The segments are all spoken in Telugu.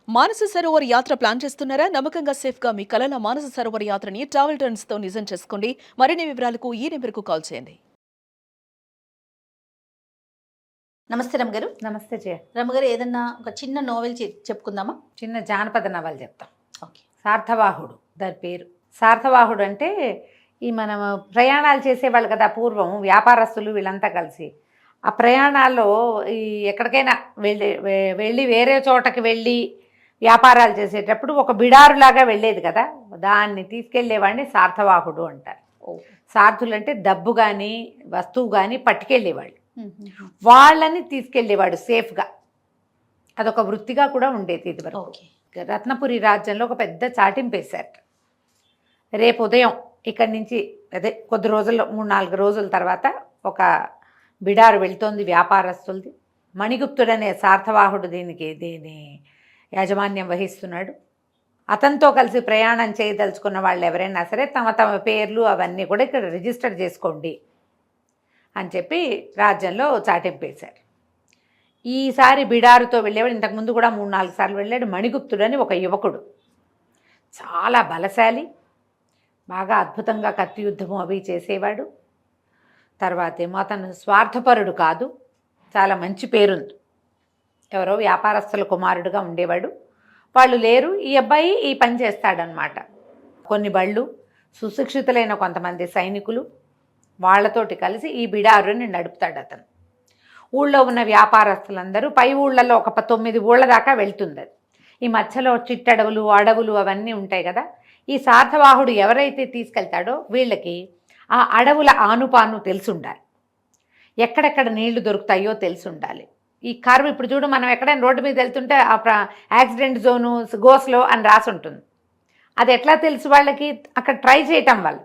మానస సరోవర్ యాత్ర ప్లాన్ చేస్తున్నారా? నమ్మకంగా సేఫ్ గా మీ కలల మానస సరోవర్ యాత్రని ట్రావెల్ టర్న్స్ తో నిజం చేసుకోండి. మరిన్ని వివరాలకు ఈ నెంబర్కు కాల్ చేయండి. నమస్తే రమ్మగారు. నమస్తే జయ. రమ్మగారు, ఏదన్నా ఒక చిన్న నోవెల్ చెప్పుకుందామా? చిన్న జానపద నవలు చెప్తాం. ఓకే. సార్థవాహుడు దాని పేరు. సార్థవాహుడు అంటే ఈ మనం ప్రయాణాలు చేసేవాళ్ళు కదా పూర్వం, వ్యాపారస్తులు వీళ్ళంతా కలిసి ఆ ప్రయాణాల్లో ఈ ఎక్కడికైనా వెళ్ళి వేరే చోటకి వెళ్ళి వ్యాపారాలు చేసేటప్పుడు ఒక బిడారులాగా వెళ్ళేది కదా, దాన్ని తీసుకెళ్లేవాడిని సార్థవాహుడు అంటారు. సార్థులు అంటే డబ్బు కానీ వస్తువు కానీ పట్టుకెళ్ళేవాళ్ళు, వాళ్ళని తీసుకెళ్ళేవాడు సేఫ్గా. అదొక వృత్తిగా కూడా ఉండేది ఇది వరకు. రత్నపురి రాజ్యంలో ఒక పెద్ద చాటింపేశారు. రేపు ఉదయం ఇక్కడి నుంచి అదే కొద్ది రోజుల్లో 3-4 రోజుల తర్వాత ఒక బిడారు వెళ్తోంది వ్యాపారస్తులది. మణిగుప్తుడనే సార్థవాహుడు దీని యాజమాన్యం వహిస్తున్నాడు. అతనితో కలిసి ప్రయాణం చేయదలుచుకున్న వాళ్ళు ఎవరైనా సరే తమ తమ పేర్లు అవన్నీ కూడా ఇక్కడ రిజిస్టర్ చేసుకోండి అని చెప్పి రాజ్యంలో చాటింపేశారు. ఈసారి బిడారుతో వెళ్ళేవాడు. ఇంతకుముందు కూడా 3-4 సార్లు వెళ్ళాడు. మణిగుప్తుడని ఒక యువకుడు, చాలా బలశాలి, బాగా అద్భుతంగా కత్తి యుద్ధము అవి చేసేవాడు. తర్వాత ఏమో అతను స్వార్థపరుడు కాదు, చాలా మంచి పేరుంది. ఎవరో వ్యాపారస్తుల కుమారుడుగా ఉండేవాడు. వాళ్ళు లేరు, ఈ అబ్బాయి ఈ పని చేస్తాడనమాట. కొన్ని బళ్ళు, సుశిక్షితులైన కొంతమంది సైనికులు, వాళ్లతోటి కలిసి ఈ బిడారుని నడుపుతాడు అతను. ఊళ్ళో ఉన్న వ్యాపారస్తులందరూ పై ఊళ్ళలో ఒక 9 ఊళ్ళ దాకా వెళ్తుంది అది. ఈ మధ్యలో చిట్టడవులు అడవులు అవన్నీ ఉంటాయి కదా. ఈ సార్థవాహుడు ఎవరైతే తీసుకెళ్తాడో వీళ్ళకి ఆ అడవుల ఆనుపాను తెలిసి ఉండాలి, ఎక్కడెక్కడ నీళ్లు దొరుకుతాయో తెలిసి ఉండాలి. ఈ కర్వ్ ఇప్పుడు చూడు, మనం ఎక్కడైనా రోడ్డు మీద వెళ్తుంటే యాక్సిడెంట్ జోను గోస్లో అని రాసి ఉంటుంది. అది ఎట్లా తెలుసు వాళ్ళకి? అక్కడ ట్రై చేయటం వల్ల.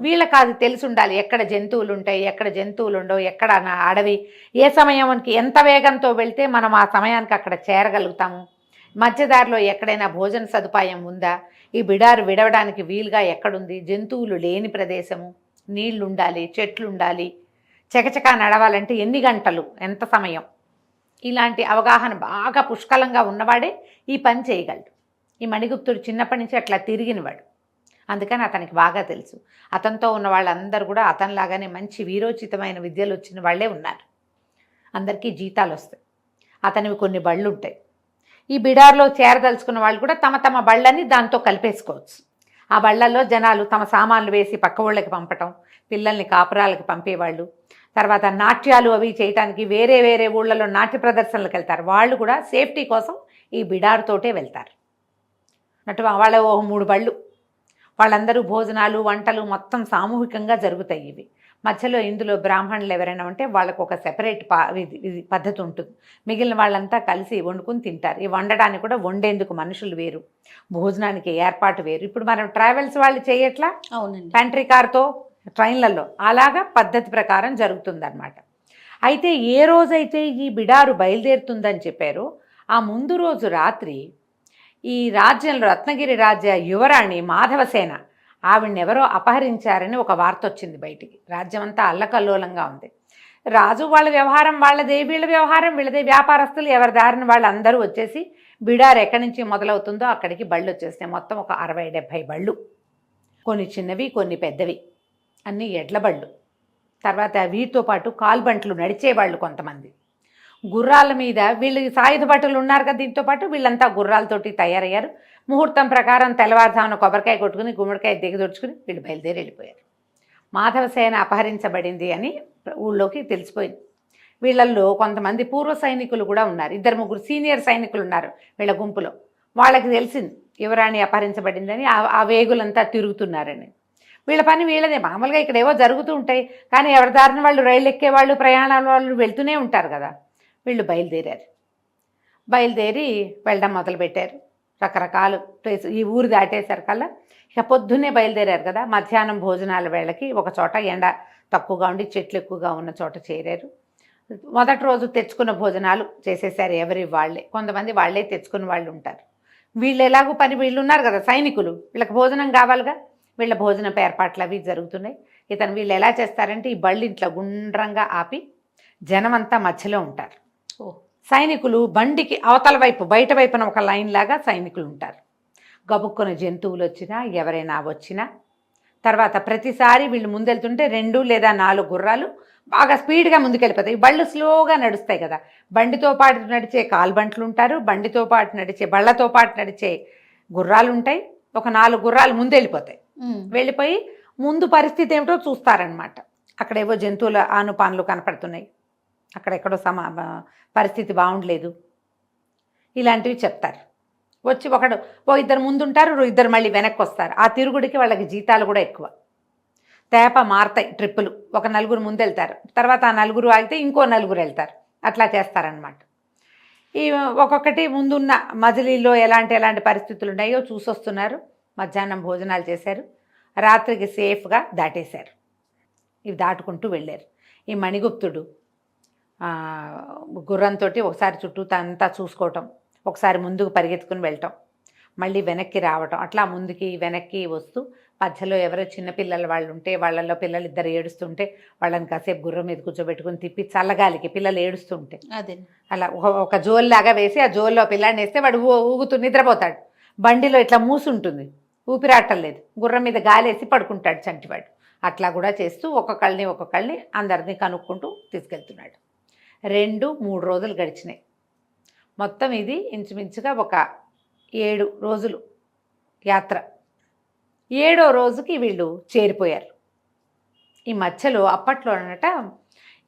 వీళ్ళకి అది తెలిసి ఉండాలి, ఎక్కడ జంతువులు ఉంటాయి, ఎక్కడ జంతువులు ఉండవు, ఎక్కడ అడవి, ఏ సమయానికి ఎంత వేగంతో వెళ్తే మనం ఆ సమయానికి అక్కడ చేరగలుగుతాము, మధ్యదారిలో ఎక్కడైనా భోజన సదుపాయం ఉందా, ఈ బిడారు విడవడానికి వీలుగా ఎక్కడుంది, జంతువులు లేని ప్రదేశము, నీళ్లు ఉండాలి, చెట్లు ఉండాలి, చకచకా నడవాలంటే ఎన్ని గంటలు, ఎంత సమయం, ఇలాంటి అవగాహన బాగా పుష్కలంగా ఉన్నవాడే ఈ పని చేయగలడు. ఈ మణిగుప్తుడు చిన్నప్పటి నుంచి అట్లా తిరిగినవాడు, అందుకని అతనికి బాగా తెలుసు. అతనితో ఉన్న వాళ్ళందరూ కూడా అతనిలాగానే మంచి వీరోచితమైన విద్యలు వచ్చిన వాళ్ళే ఉన్నారు. అందరికీ జీతాలు వస్తాయి, అతనివి కొన్ని బళ్ళు ఉంటాయి. ఈ బిడార్లో చేరదలుచుకున్న వాళ్ళు కూడా తమ తమ బళ్ళని దాంతో కలిపేసుకోవచ్చు. ఆ బళ్ళల్లో జనాలు తమ సామాన్లు వేసి పక్క ఊళ్ళకి పంపటం, పిల్లల్ని కాపురాలకి పంపేవాళ్ళు, తర్వాత నాట్యాలు అవి చేయటానికి వేరే వేరే ఊళ్ళలో నాట్య ప్రదర్శనలకు వెళ్తారు. వాళ్ళు కూడా సేఫ్టీ కోసం ఈ బిడారుతోటే వెళ్తారు. వాళ్ళ 3 బళ్ళు, వాళ్ళందరూ భోజనాలు వంటలు మొత్తం సామూహికంగా జరుగుతాయి. ఇవి మధ్యలో ఇందులో బ్రాహ్మణులు ఎవరైనా ఉంటే వాళ్ళకు ఒక సెపరేట్ పద్ధతి ఉంటుంది. మిగిలిన వాళ్ళంతా కలిసి వండుకుని తింటారు. ఈ వండడానికి కూడా వండేందుకు మనుషులు వేరు, భోజనానికి ఏర్పాటు వేరు. ఇప్పుడు మనం ట్రావెల్స్ వాళ్ళు చేయట్లా, అవునండి, పెంట్రీ కార్తో ట్రైన్లలో అలాగా పద్ధతి ప్రకారం జరుగుతుందన్నమాట. అయితే ఏ రోజైతే ఈ బిడారు బయలుదేరుతుందని చెప్పారో ఆ ముందు రోజు రాత్రి ఈ రాజ్యంలో రత్నగిరి రాజ్య యువరాణి మాధవసేన, ఆవిడనెవరో అపహరించారని ఒక వార్త వచ్చింది బయటికి. రాజ్యం అంతా అల్లకల్లోలంగా ఉంది. రాజు వాళ్ళ వ్యవహారం వాళ్ళదే, వీళ్ళ వ్యవహారం వీళ్ళదే. వ్యాపారస్తులు ఎవరి దారిని వాళ్ళు అందరూ వచ్చేసి బిడారు ఎక్కడి నుంచి మొదలవుతుందో అక్కడికి బళ్ళు వచ్చేస్తాయి. మొత్తం ఒక 60-70 బళ్ళు, కొన్ని చిన్నవి కొన్ని పెద్దవి, అన్నీ ఎడ్ల బళ్ళు. తర్వాత వీటితో పాటు కాల్బంట్లు నడిచేవాళ్ళు, కొంతమంది గుర్రాల మీద. వీళ్ళు సాయుధ భటులు ఉన్నారు కదా, దీంతో పాటు వీళ్ళంతా గుర్రాలతోటి తయారయ్యారు. ముహూర్తం ప్రకారం తెల్లవారుజామున కొబ్బరికాయ కొట్టుకుని గుమ్మడికాయ దిగదొడుచుకుని వీళ్ళు బయలుదేరి వెళ్ళిపోయారు. మాధవసేన అపహరించబడింది అని ఊళ్ళోకి తెలిసిపోయింది. వీళ్ళల్లో కొంతమంది పూర్వ సైనికులు కూడా ఉన్నారు, 2-3 సీనియర్ సైనికులు ఉన్నారు వీళ్ళ గుంపులో. వాళ్ళకి తెలిసింది యువరాణి అపహరించబడిందని. ఆ వేగులంతా తిరుగుతున్నారని. వీళ్ళ పని వీళ్ళదే. మామూలుగా ఇక్కడ ఏవో జరుగుతూ ఉంటాయి, కానీ ఎవరి దారిన వాళ్ళు రైళ్ళు ఎక్కేవాళ్ళు, ప్రయాణాల వాళ్ళు వెళ్తూనే ఉంటారు కదా. వీళ్ళు బయలుదేరి వెళ్ళడం మొదలుపెట్టారు. రకరకాల ప్లేస్, ఈ ఊరు దాటేసరికల్లా ఇక పొద్దున్నే బయలుదేరారు కదా. మధ్యాహ్నం భోజనాల వేళకి ఒక చోట ఎండ తక్కువగా ఉండి చెట్లు ఎక్కువగా ఉన్న చోట చేరారు. మొదటి రోజు తెచ్చుకున్న భోజనాలు చేసేసారు ఎవరి వాళ్ళే. కొంతమంది వాళ్ళే తెచ్చుకున్న వాళ్ళు ఉంటారు. వీళ్ళు ఎలాగో పని, వీళ్ళు ఉన్నారు కదా సైనికులు, వీళ్ళకి భోజనం కావాలిగా. వీళ్ళ భోజనపు ఏర్పాట్లు అవి జరుగుతున్నాయి. వీళ్ళు ఎలా చేస్తారంటే ఈ బళ్ళు ఇంట్లో గుండ్రంగా ఆపి జనమంతా మధ్యలో ఉంటారు. సైనికులు బండికి అవతల వైపు బయట వైపున ఒక లైన్ లాగా సైనికులు ఉంటారు. గబుక్కున జంతువులు వచ్చినా ఎవరైనా వచ్చినా తర్వాత ప్రతిసారి వీళ్ళు ముందెళ్తుంటే 2 లేదా 4 గుర్రాలు బాగా స్పీడ్గా ముందుకెళ్ళిపోతాయి. బళ్ళు స్లోగా నడుస్తాయి కదా, బండితో పాటు నడిచే కాల్బంట్లు ఉంటారు, బండితో పాటు నడిచే బళ్ళతో పాటు నడిచే గుర్రాలు ఉంటాయి. ఒక 4 గుర్రాలు ముందు వెళ్ళిపోతాయి. వెళ్ళిపోయి ముందు పరిస్థితి ఏమిటో చూస్తారనమాట. అక్కడేవో జంతువుల ఆనుపానులు కనపడుతున్నాయి, అక్కడెక్కడో పరిస్థితి బాగుండలేదు, ఇలాంటివి చెప్తారు. వచ్చి ఇద్దరు ముందుంటారు, ఇద్దరు మళ్ళీ వెనక్కి వస్తారు. ఆ తిరుగుడికి వాళ్ళకి జీతాలు కూడా ఎక్కువ. తేప మారతాయి ట్రిప్పులు. ఒక 4 ముందు వెళ్తారు, తర్వాత ఆ 4 ఆగితే ఇంకో 4 వెళ్తారు, అట్లా చేస్తారనమాట. ఈ ఒక్కొక్కటి ముందున్న మజిలీలో ఎలాంటి పరిస్థితులు ఉన్నాయో చూసొస్తున్నారు. మధ్యాహ్నం భోజనాలు చేశారు, రాత్రికి సేఫ్గా దాటేశారు. ఇవి దాటుకుంటూ వెళ్ళారు. ఈ మణిగుప్తుడు గుర్రంతో ఒకసారి చుట్టూ అంతా చూసుకోవటం, ఒకసారి ముందుకు పరిగెత్తుకుని వెళ్ళటం, మళ్ళీ వెనక్కి రావటం, అట్లా ముందుకి వెనక్కి వస్తూ మధ్యలో ఎవరో చిన్నపిల్లల వాళ్ళు ఉంటే వాళ్ళల్లో పిల్లలు ఇద్దరు ఏడుస్తుంటే వాళ్ళని కాసేపు గుర్రం మీద కూర్చోబెట్టుకుని తిప్పి చల్లగాలికి పిల్లలు ఏడుస్తుంటే అదే అలా ఒక జోల్లాగా వేసి ఆ జోల్లో పిల్లాడిని వేస్తే వాడు ఊగుతూ నిద్రపోతాడు. బండిలో ఇట్లా మూసుంటుంది, ఊపిరాటలేదు, గుర్రం మీద గాలేసి పడుకుంటాడు చంటివాడు. అట్లా కూడా చేస్తూ ఒక్కొక్కళ్ళని అందరినీ కనుక్కుంటూ తీసుకెళ్తున్నాడు. 2-3 రోజులు గడిచినాయి. మొత్తం ఇది ఇంచుమించుగా ఒక 7 రోజులు యాత్ర. 7వ రోజుకి వీళ్ళు చేరిపోయారు. ఈ మధ్యలో అప్పట్లో అన్నట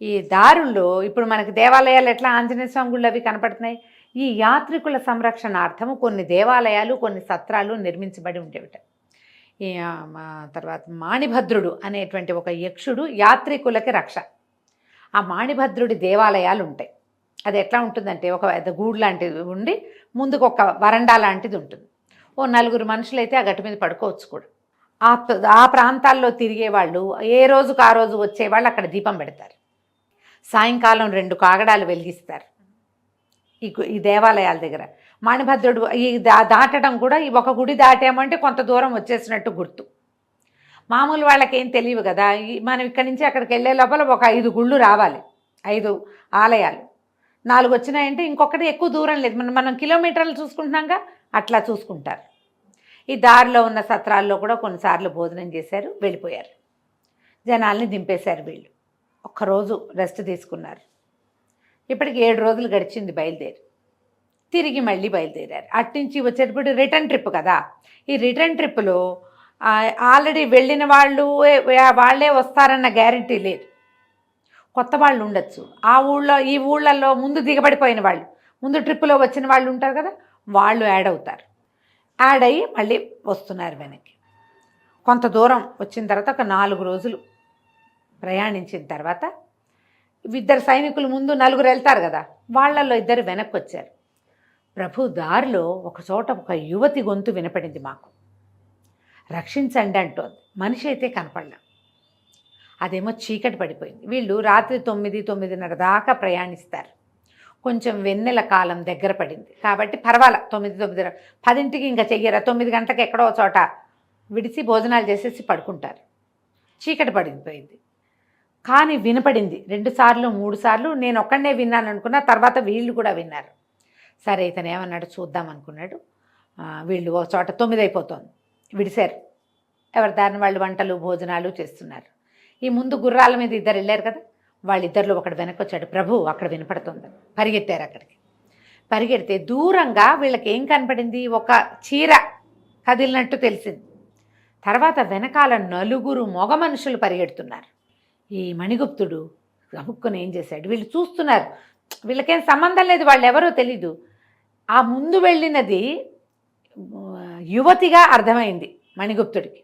ఈ దారుల్లో ఇప్పుడు మనకి దేవాలయాలు ఎట్లా ఆంజనేయ స్వామి గుళ్ళు అవి కనపడుతున్నాయి, ఈ యాత్రికుల సంరక్షణార్థము కొన్ని దేవాలయాలు కొన్ని సత్రాలు నిర్మించబడి ఉండేవిట. ఈ తర్వాత మాణిభద్రుడు అనేటువంటి ఒక యక్షుడు యాత్రికులకి రక్ష. ఆ మాణిభద్రుడి దేవాలయాలు ఉంటాయి. అది ఎట్లా ఉంటుందంటే ఒక గూడు లాంటిది ఉండి ముందుకు ఒక వరండా లాంటిది ఉంటుంది. ఓ 4 మనుషులైతే ఆ గట్టు మీద పడుకోవచ్చు కూడా. ఆ ప్రాంతాల్లో తిరిగే వాళ్ళు ఏ రోజుకు ఆ రోజు వచ్చేవాళ్ళు అక్కడ దీపం పెడతారు. సాయంకాలం 2 కాగడాలు వెలిగిస్తారు ఈ దేవాలయాల దగ్గర. మాణిభద్రుడు ఈ దాటడం కూడా ఒక గుడి దాటామంటే కొంత దూరం వచ్చేసినట్టు గుర్తు. మామూలు వాళ్ళకి ఏం తెలియదు కదా, మనం ఇక్కడి నుంచి అక్కడికి వెళ్ళే లోపల ఒక 5 గుళ్ళు రావాలి, 5 ఆలయాలు. 4 వచ్చినాయంటే ఇంకొకటి ఎక్కువ దూరం లేదు, మనం కిలోమీటర్లు చూసుకుంటున్నాగా అట్లా చూసుకుంటారు. ఈ దారిలో ఉన్న సత్రాల్లో కూడా కొన్నిసార్లు భోజనం చేశారు, వెళ్ళిపోయారు. జనాల్ని దింపేశారు వీళ్ళు. ఒక్కరోజు రెస్ట్ తీసుకున్నారు. ఇప్పటికి 7 రోజులు గడిచింది బయలుదేరి. తిరిగి మళ్ళీ బయలుదేరారు. అట్నుంచి వచ్చేటప్పుడు రిటర్న్ ట్రిప్ కదా. ఈ రిటర్న్ ట్రిప్లో ఆల్రెడీ వెళ్ళిన వాళ్ళే వస్తారన్న గ్యారంటీ లేదు, కొత్త వాళ్ళు ఉండొచ్చు. ఈ ఊళ్ళల్లో ముందు దిగబడిపోయిన వాళ్ళు, ముందు ట్రిప్పులో వచ్చిన వాళ్ళు ఉంటారు కదా, వాళ్ళు యాడ్ అవుతారు. యాడ్ అయ్యి మళ్ళీ వస్తున్నారు వెనక్కి. కొంత దూరం వచ్చిన తర్వాత ఒక 4 రోజులు ప్రయాణించిన తర్వాత 2 సైనికులు ముందు 4 వెళ్తారు కదా, వాళ్ళల్లో 2 వెనక్కి వచ్చారు. ప్రభు, దారిలో ఒక చోట ఒక యువతి గొంతు వినపడింది మాకు, రక్షించండి అంటోంది. మనిషి అయితే కనపడలే, అదేమో చీకటి పడిపోయింది. వీళ్ళు రాత్రి 9-9:30 దాకా ప్రయాణిస్తారు. కొంచెం వెన్నెల కాలం దగ్గర పడింది కాబట్టి పర్వాలా, 9-9:30, 10ంటికి ఇంకా చెయ్యరా, 9 గంటలకు ఎక్కడో చోట విడిచి భోజనాలు చేసేసి పడుకుంటారు. చీకటి పడిపోయింది కానీ వినపడింది 2 సార్లు 3 సార్లు. నేను ఒక్కడనే విన్నాను అనుకున్నా, తర్వాత వీళ్ళు కూడా విన్నారు. సరే ఇతను ఏమన్నాడు చూద్దాం అనుకున్నాడు. వీళ్ళు ఒక చోట 9 అయిపోతుంది, విడిశారు. ఎవరి దారిని వాళ్ళు వంటలు భోజనాలు చేస్తున్నారు. ఈ ముందు గుర్రాల మీద 2 వెళ్ళారు కదా, వాళ్ళిద్దరిలో ఒకడు వెనక్కి వచ్చాడు. ప్రభు అక్కడ వినపడుతుంది, పరిగెత్తారు. అక్కడికి పరిగెడితే దూరంగా వీళ్ళకి ఏం కనపడింది, ఒక చీర కదిలినట్టు తెలిసింది. తర్వాత వెనకాల 4 మగ మనుషులు పరిగెడుతున్నారు. ఈ మణిగుప్తుడు గబుక్కుని ఏం చేశాడు, వీళ్ళు చూస్తున్నారు, వీళ్ళకేం సంబంధం లేదు, వాళ్ళు ఎవరో తెలీదు. ఆ ముందు వెళ్ళినది యువతిగా అర్థమైంది మణిగుప్తుడికి.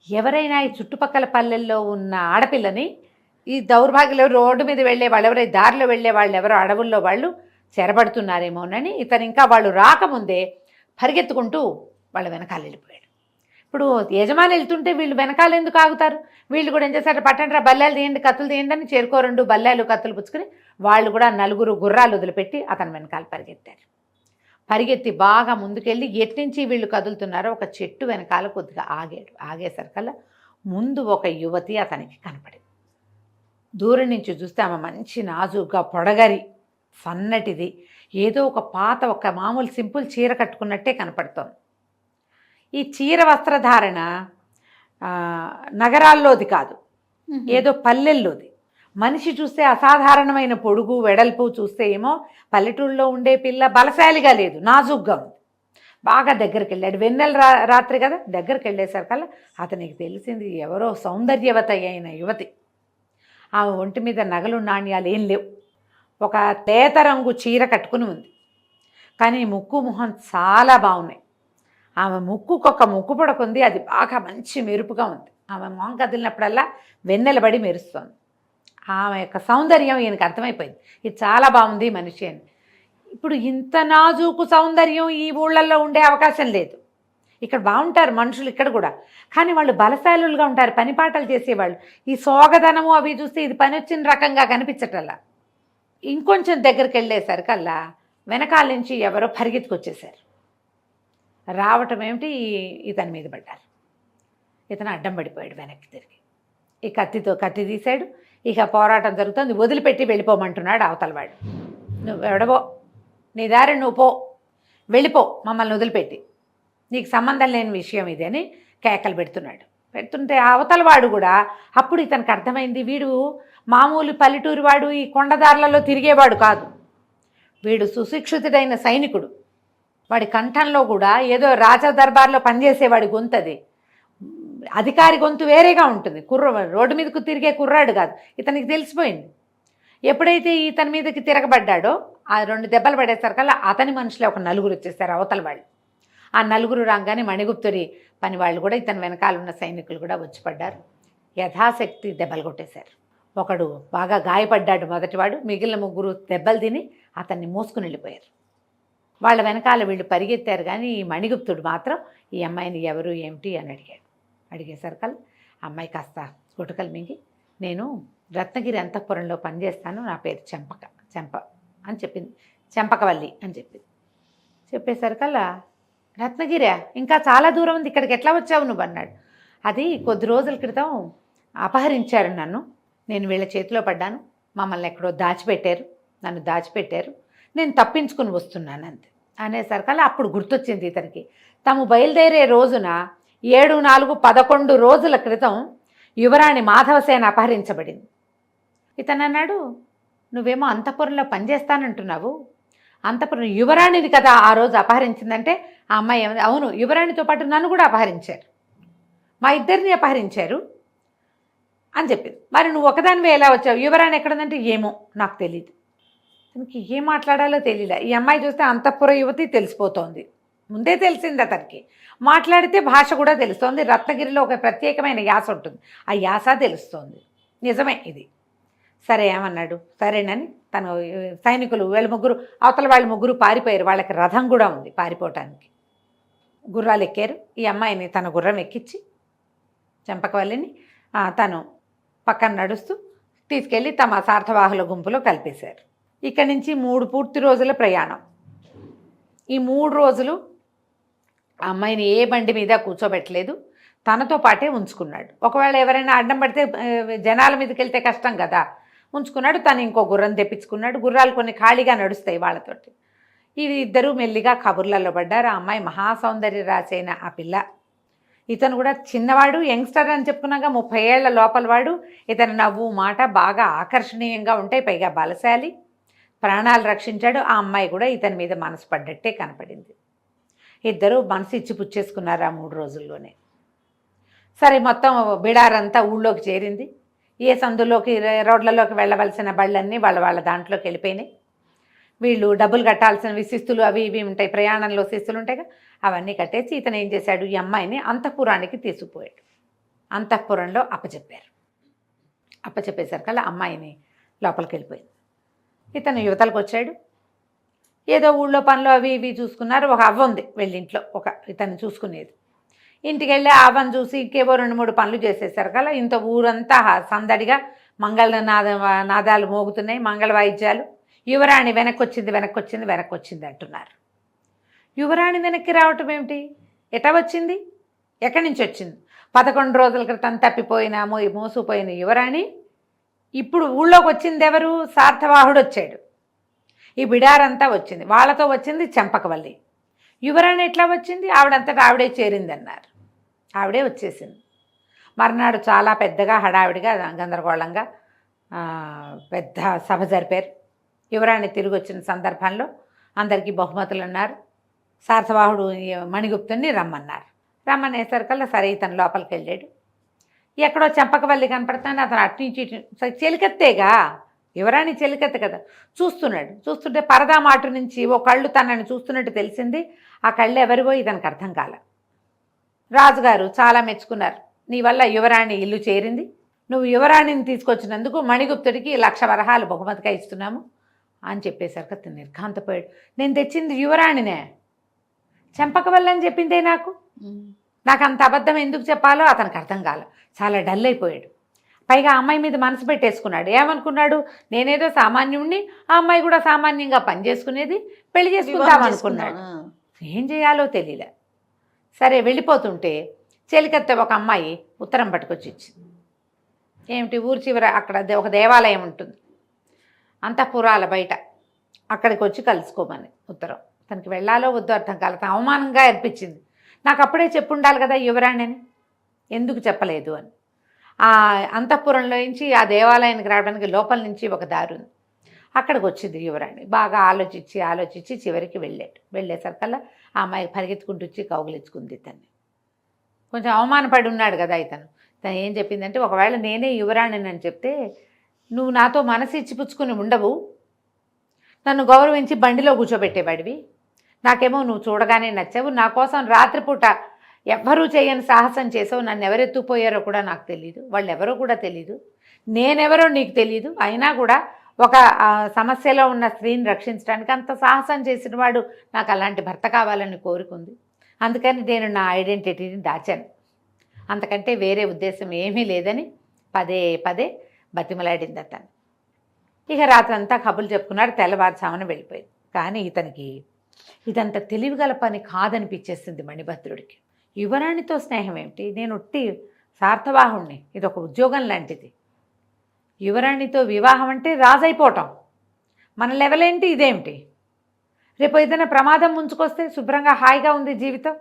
ఎవరైనా ఈ చుట్టుపక్కల పల్లెల్లో ఉన్న ఆడపిల్లని ఈ దౌర్భాగ్యులు రోడ్డు మీద వెళ్ళే వాళ్ళు ఎవరో, దారిలో వెళ్ళే వాళ్ళు ఎవరో, అడవుల్లో వాళ్ళు చెరబడుతున్నారేమోనని ఇతను ఇంకా వాళ్ళు రాకముందే పరిగెత్తుకుంటూ వాళ్ళ వెనకాల వెళ్ళిపోయాడు. ఇప్పుడు యజమాని వెళ్తుంటే వీళ్ళు వెనకాల ఎందుకు ఆగుతారు? వీళ్ళు కూడా ఏం చేశారు, పట్టండి రా, బల్లాలు తీయండి, కత్తులు తీయండి అని 2 బల్లాలు కత్తులు పుచ్చుకొని వాళ్ళు కూడా 4 గుర్రాలు వదిలిపెట్టి అతని వెనకాల పరిగెత్తారు. పరిగెత్తి బాగా ముందుకెళ్ళి ఎట్నుంచి వీళ్ళు కదులుతున్నారో ఒక చెట్టు వెనకాల కొద్దిగా ఆగాడు. ఆగేసరికల్లా ముందు ఒక యువతి అతనికి కనపడింది. దూరం నుంచి చూస్తే ఆమె మంచి నాజుగా పొడగరి, సన్నటిది, ఏదో ఒక పాత ఒక మామూలు సింపుల్ చీర కట్టుకున్నట్టే కనపడుతోంది. ఈ చీర వస్త్రధారణ నగరాల్లోది కాదు, ఏదో పల్లెల్లోది. మనిషి చూస్తే అసాధారణమైన పొడుగు వెడల్పు చూస్తే ఏమో పల్లెటూళ్ళలో ఉండే పిల్ల బలశాలిగా లేదు, నాజుగ్గా ఉంది. బాగా దగ్గరికి వెళ్ళాడు, వెన్నెల రాత్రి కదా, దగ్గరికి వెళ్ళేసరికల్లా అతనికి తెలిసింది ఎవరో సౌందర్యవత అయిన యువతి. ఆ ఒంటి మీద నగలు నాణ్యాలు ఏం లేవు, ఒక తేత రంగు చీర కట్టుకుని ఉంది. కానీ ముక్కు మొహం చాలా బాగున్నాయి. ఆమె ముక్కుకొక ముక్కు పొడకుంది, అది బాగా మంచి మెరుపుగా ఉంది. ఆమె మొహం కదిలినప్పుడల్లా వెన్నెలబడి మెరుస్తోంది. ఆమె యొక్క సౌందర్యం ఈయనకు అర్థమైపోయింది, ఇది చాలా బాగుంది మనిషి అని. ఇప్పుడు ఇంత నాజూకు సౌందర్యం ఈ ఊళ్ళల్లో ఉండే అవకాశం లేదు. ఇక్కడ బాగుంటారు మనుషులు ఇక్కడ కూడా, కానీ వాళ్ళు బలశాలులుగా ఉంటారు, పనిపాటలు చేసేవాళ్ళు. ఈ సోగదనము అవి చూస్తే ఇది పని వచ్చిన రకంగా కనిపించటల్లా. ఇంకొంచెం దగ్గరికి వెళ్ళేసరికల్లా వెనకాల నుంచి ఎవరో పరిగెత్తుకొచ్చేసారు. రావటం ఏమిటి, ఇతని మీద పడ్డారు. ఇతను అడ్డం పడిపోయాడు వెనక్కి తిరిగి. ఈ కత్తి తీశాడు. ఇక పోరాటం జరుగుతుంది, వదిలిపెట్టి వెళ్ళిపోమంటున్నాడు అవతలవాడు. నువ్వు ఎవడవో, నీ దారి నువ్వు పో, వెళ్ళిపో మమ్మల్ని వదిలిపెట్టి, నీకు సంబంధం లేని విషయం ఇది అని కేకలు పెడుతుంటే అవతలవాడు కూడా అప్పుడు ఇతనికి అర్థమైంది, వీడు మామూలు పల్లెటూరు వాడు, ఈ కొండదారులలో తిరిగేవాడు కాదు, వీడు సుశిక్షితుడైన సైనికుడు. వాడి కంఠంలో కూడా ఏదో రాజదర్బార్లో పనిచేసేవాడి గొంతు, అది అధికారి గొంతు వేరేగా ఉంటుంది. రోడ్డు మీదకు తిరిగే కుర్రాడు కాదు. ఇతనికి తెలిసిపోయింది. ఎప్పుడైతే ఇతని మీదకి తిరగబడ్డాడో ఆ 2 దెబ్బలు పడేసరికల్లా అతని మనుషులే ఒక 4 వచ్చేసారు అవతల వాళ్ళు. ఆ 4 రాగానే మణిగుప్తుడి పని వాళ్ళు కూడా, ఇతని వెనకాల ఉన్న సైనికులు కూడా వచ్చి పడ్డారు. యథాశక్తి దెబ్బలు కొట్టేశారు. ఒకడు బాగా గాయపడ్డాడు మొదటివాడు, మిగిలిన 3 దెబ్బలు తిని అతన్ని మోసుకుని వెళ్ళిపోయారు. వాళ్ళ వెనకాల వీళ్ళు పరిగెత్తారు. కానీ ఈ మణిగుప్తుడు మాత్రం ఈ అమ్మాయిని ఎవరు ఏమిటి అని అడిగేసరికల్లా అమ్మాయి కాస్త గుటకలు మింగి, నేను రత్నగిరి అంతఃపురంలో పనిచేస్తాను, నా పేరు చెంప అని చెప్పింది. చెంపకవల్లి అని చెప్పేసరికల్లా రత్నగిరా, ఇంకా చాలా దూరం ఉంది, ఇక్కడికి ఎట్లా వచ్చావు నువ్వు అన్నాడు. అది కొద్ది రోజుల క్రితం అపహరించారు నన్ను, నేను వీళ్ళ చేతిలో పడ్డాను, మమ్మల్ని ఎక్కడో నన్ను దాచిపెట్టారు, నేను తప్పించుకుని వస్తున్నాను అంతే అనేసరికల్లా అప్పుడు గుర్తొచ్చింది ఇతనికి. తాము బయలుదేరే రోజున 7-4-11 రోజుల క్రితం యువరాణి మాధవసేన అపహరించబడింది. ఇతను అన్నాడు, నువ్వేమో అంతఃపురంలో పనిచేస్తానంటున్నావు, అంతఃపురం యువరాణిని కదా ఆ రోజు అపహరించిందంటే ఆ అమ్మాయి ఏమైంది, అవును యువరాణితో పాటు నన్ను కూడా అపహరించారు, మా ఇద్దరిని అపహరించారు అని చెప్పింది. మరి నువ్వు ఒకదానివే ఎలా వచ్చావు, యువరాణి ఎక్కడుందంటే ఏమో నాకు తెలియదు. తనకి ఏం మాట్లాడాలో తెలియలే. ఈ అమ్మాయి చూస్తే అంతఃపుర యువతి తెలిసిపోతోంది, ముందే తెలిసింది అతనికి. మాట్లాడితే భాష కూడా తెలుస్తోంది. రత్నగిరిలో ఒక ప్రత్యేకమైన యాస ఉంటుంది, ఆ యాస తెలుస్తోంది. నిజమే ఇది. సరే ఏమన్నాడు, సరేనని తను సైనికులు వీళ్ళ 3 అవతల వాళ్ళు 3 పారిపోయారు. వాళ్ళకి రథం కూడా ఉంది పారిపోవటానికి. గుర్రాలు ఎక్కారు. ఈ అమ్మాయిని తన గుర్రం ఎక్కించి చెంపకవల్లిని తను పక్కన నడుస్తూ తీసుకెళ్ళి తమ సార్థవాహుల గుంపులో కలిపేశారు. ఇక్కడి నుంచి 3 పూర్తి రోజుల ప్రయాణం. ఈ 3 రోజులు ఆ అమ్మాయిని ఏ బండి మీద కూర్చోబెట్టలేదు, తనతో పాటే ఉంచుకున్నాడు. ఒకవేళ ఎవరైనా అడ్డం పడితే జనాల మీదకి వెళ్తే కష్టం కదా, ఉంచుకున్నాడు. తను ఇంకో గుర్రం తెప్పించుకున్నాడు. గుర్రాలు కొన్ని ఖాళీగా నడుస్తాయి వాళ్ళతోటి. ఇది ఇద్దరు మెల్లిగా కబుర్లలో పడ్డారు. ఆ అమ్మాయి మహాసౌందర్య రాసైన ఆ పిల్ల. ఇతను కూడా చిన్నవాడు, యంగ్స్టర్ అని చెప్పుకున్నాక 30 ఏళ్ల లోపల వాడు. ఇతను నవ్వు మాట బాగా ఆకర్షణీయంగా ఉంటాయి, పైగా బలశాలి, ప్రాణాలు రక్షించాడు. ఆ అమ్మాయి కూడా ఇతని మీద మనసు పడ్డట్టే కనపడింది. ఇద్దరు మనసు ఇచ్చి పుచ్చేసుకున్నారు ఆ 3 రోజుల్లోనే. సరే మొత్తం బిడారంతా ఊళ్ళోకి చేరింది. ఏ సందులోకి రోడ్లలోకి వెళ్ళవలసిన బళ్ళన్నీ వాళ్ళ దాంట్లోకి వెళ్ళిపోయినాయి. వీళ్ళు డబ్బులు కట్టాల్సిన శిస్తులు అవి ఇవి ఉంటాయి, ప్రయాణంలో శిస్తులు ఉంటాయిగా, అవన్నీ కట్టేసి ఇతను ఏం చేశాడు, ఈ అమ్మాయిని అంతఃపురానికి తీసుకుపోయాడు. అంతఃపురంలో అప్పచెప్పేసరికల్లా అమ్మాయిని లోపలికి వెళ్ళిపోయింది. ఇతను యువతలకు వచ్చాడు. ఏదో ఊళ్ళో పనులు అవి ఇవి చూసుకున్నారు. ఒక అవ్వ ఉంది వెళ్ళింట్లో, ఒక ఇతను చూసుకునేది. ఇంటికి వెళ్ళి ఆ అవ్వను చూసి ఇంకేవో 2-3 పనులు చేసేసరికల్లా ఇంత ఊరంతా సందడిగా మంగళ నాదాలు మోగుతున్నాయి, మంగళ వాయిద్యాలు. యువరాణి వెనక్కి వచ్చింది అంటున్నారు. యువరాణి వెనక్కి రావటం ఏమిటి, ఎటా వచ్చింది, ఎక్కడి నుంచి వచ్చింది? 11 రోజుల క్రితం తప్పిపోయిన మోసుపోయిన యువరాణి ఇప్పుడు ఊళ్ళోకి వచ్చింది ఎవరు? సార్థవాహుడు వచ్చాడు. ఈ బిడారంతా వచ్చింది. వాళ్ళతో వచ్చింది చెంపకవల్లి. యువరాణి ఎట్లా వచ్చింది? ఆవిడంతటా ఆవిడే చేరిందన్నారు. ఆవిడే వచ్చేసింది. మర్నాడు చాలా పెద్దగా హడావిడిగా గందరగోళంగా పెద్ద సభ జరిపారు. యువరాణి తిరిగి వచ్చిన సందర్భంలో అందరికీ బహుమతులు అన్నారు. శాతవాహనుడు మణిగుప్తుని రమ్మన్నారు. రమ్మనేసరికల్లా సరే ఇతను లోపలికి వెళ్ళాడు. ఎక్కడో చెంపకవల్లి కనపడుతుంది. అతను అటు నుంచి ఇటు చెలికత్తేగా, యువరాణి చెలికత్తే కదా. చూస్తున్నాడు. చూస్తుంటే పరదా మాటు నుంచి ఓ కళ్ళు తనని చూస్తున్నట్టు తెలిసింది. ఆ కళ్ళు ఎవరివో ఇతనికి అర్థం కాల. రాజుగారు చాలా మెచ్చుకున్నారు. నీ వల్ల యువరాణి ఇల్లు చేరింది. నువ్వు యువరాణిని తీసుకొచ్చినందుకు మణిగుప్తుడికి 1,00,000 వరహాలు బహుమతిగా ఇస్తున్నాము అని చెప్పేసరికి అతను నిర్ఘాంతపోయాడు. నేను తెచ్చింది యువరాణినే, చెంపకవల్లి అని చెప్పిందే నాకు అంత అబద్ధం ఎందుకు చెప్పాలో అతనికి అర్థం కాల. చాలా డల్ అయిపోయాడు. పైగా అమ్మాయి మీద మనసు పెట్టేసుకున్నాడు. ఏమనుకున్నాడు? నేనేదో సామాన్యుణ్ణి, ఆ అమ్మాయి కూడా సామాన్యంగా పనిచేసుకునేది, పెళ్లి చేసుకుందాం అనుకున్నాడు. ఏం చేయాలో తెలియలే. సరే వెళ్ళిపోతుంటే చెలికత్తె ఒక అమ్మాయి ఉత్తరం పట్టుకొచ్చి ఇచ్చింది. ఏమిటి? ఊరి చివర అక్కడ ఒక దేవాలయం ఉంటుంది, అంతఃపురాల బయట, అక్కడికి వచ్చి కలుసుకోమని ఉత్తరం. తనకి వెళ్ళాలో వద్దో అర్థం కాలేదు. అవమానంగా అనిపించింది. నాకు అప్పుడే చెప్పుండాలి కదా యువరాణి అని, ఎందుకు చెప్పలేదు అని. ఆ అంతఃపురంలో నుంచి ఆ దేవాలయానికి రావడానికి లోపల నుంచి ఒక దారి ఉంది. అక్కడికి వచ్చింది యువరాణి. బాగా ఆలోచించి చివరికి వెళ్ళాడు. వెళ్ళేసరికల్లా ఆ అమ్మాయి పరిగెత్తుకుంటూ వచ్చి కౌగులించుకుంది తన్ని. కొంచెం అవమానపడి ఉన్నాడు కదా ఇతను. తను ఏం చెప్పిందంటే, ఒకవేళ నేనే యువరాణిని అని చెప్తే నువ్వు నాతో మనసు ఇచ్చిపుచ్చుకుని ఉండవు, నన్ను గౌరవించి బండిలో కూర్చోబెట్టేవాడివి. నాకేమో నువ్వు చూడగానే నచ్చావు. నా కోసం రాత్రిపూట ఎవ్వరూ చేయని సాహసం చేసావు. నన్ను ఎవరెత్తుపోయారో కూడా నాకు తెలియదు, వాళ్ళు ఎవరో కూడా తెలీదు, నేనెవరో నీకు తెలీదు. అయినా కూడా ఒక సమస్యలో ఉన్న స్త్రీని రక్షించడానికి అంత సాహసం చేసిన వాడు నాకు అలాంటి భర్త కావాలని కోరుకుంది. అందుకని నేను నా ఐడెంటిటీని దాచాను. అంతకంటే వేరే ఉద్దేశం ఏమీ లేదని పదే పదే బతిమలాడింది అతను. ఇక రాత్రంతా కబుర్లు చెప్పుకున్నాడు. తెల్లవారుజామున వెళ్ళిపోయింది. కానీ ఇతనికి ఇదంత తెలివిగల పని కాదనిపించేస్తుంది మణిభద్రుడికి. యువరాణితో స్నేహం ఏమిటి? నేను ఒట్టి శాతవాహనుడిని, ఇది ఒక ఉద్యోగం లాంటిది. యువరాణితో వివాహం అంటే రాజైపోవటం. మన లెవెల్ ఏంటి? ఇదేమిటి? రేపు ఏదైనా ప్రమాదం ముంచుకొస్తే శుభ్రంగా హాయిగా ఉంది జీవితం,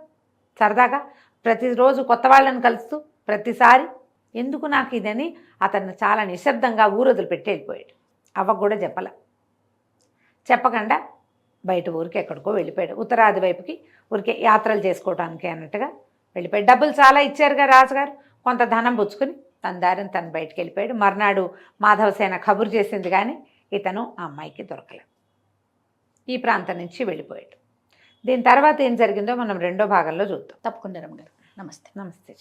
సరదాగా ప్రతిరోజు కొత్త వాళ్ళని కలుస్తూ ప్రతిసారి ఎందుకు నాకు ఇదని అతన్ని చాలా నిశ్శబ్దంగా ఊరొదులు పెట్టి వెళ్ళిపోయాడు. అవ్వకు కూడా చెప్పకుండా బయట ఊరికి ఎక్కడికో వెళ్ళిపోయాడు. ఉత్తరాది వైపుకి ఊరికే యాత్రలు చేసుకోవడానికి అన్నట్టుగా వెళ్ళిపోయాడు. డబ్బులు చాలా ఇచ్చారుగా రాజుగారు, కొంత ధనం పుచ్చుకుని తన దారిని తను బయటికి వెళ్ళిపోయాడు. మర్నాడు మాధవసేన కబురు చేసింది కానీ ఇతను ఆ అమ్మాయికి దొరకలేదు. ఈ ప్రాంతం నుంచి వెళ్ళిపోయాడు. దీని తర్వాత ఏం జరిగిందో మనం రెండో భాగంలో చూద్దాం. తప్పకుండా రమ్మగారు. నమస్తే. నమస్తే.